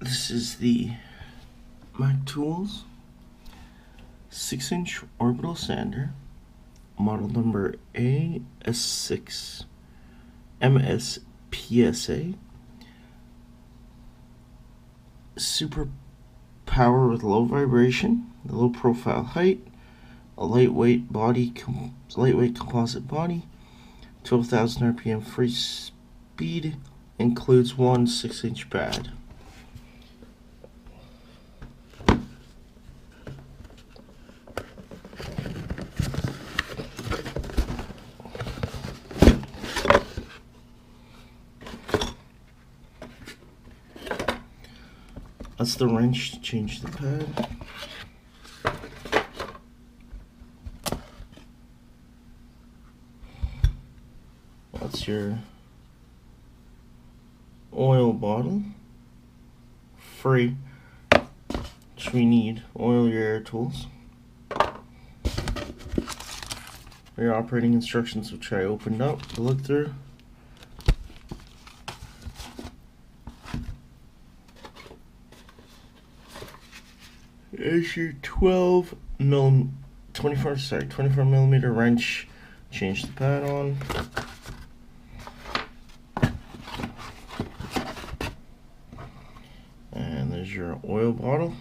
This is the Mac Tools 6-inch orbital sander, model number AS6 MSPSA. Super power with low vibration, low profile height, a lightweight composite body, 12,000 RPM free speed, includes one 6-inch pad. That's the wrench to change the pad. That's your oil bottle. Free, which we need. Oil your air tools. Your operating instructions, which I opened up to look through. There's your 24 millimeter wrench. Change the pad on. And there's your oil bottle.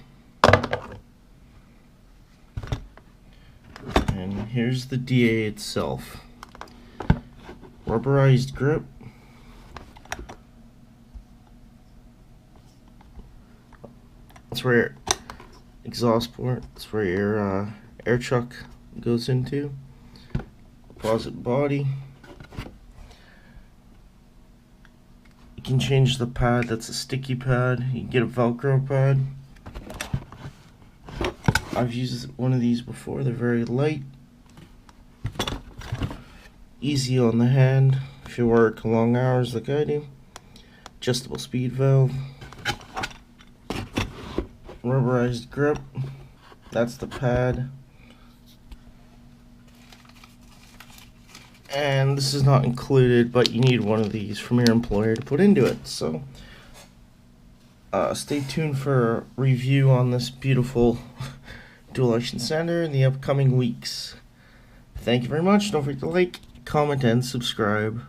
And here's the DA itself. Rubberized grip. That's where your exhaust port, that's where your air chuck goes into. Composite body. You can change the pad, that's a sticky pad. You can get a Velcro pad. I've used one of these before, they're very light. Easy on the hand if you work long hours like I do. Adjustable speed valve. Rubberized grip, that's the pad, and this is not included, but you need one of these from your employer to put into it. So stay tuned for a review on this beautiful dual action sander in the upcoming weeks. Thank you very much. Don't forget to like, comment, and subscribe.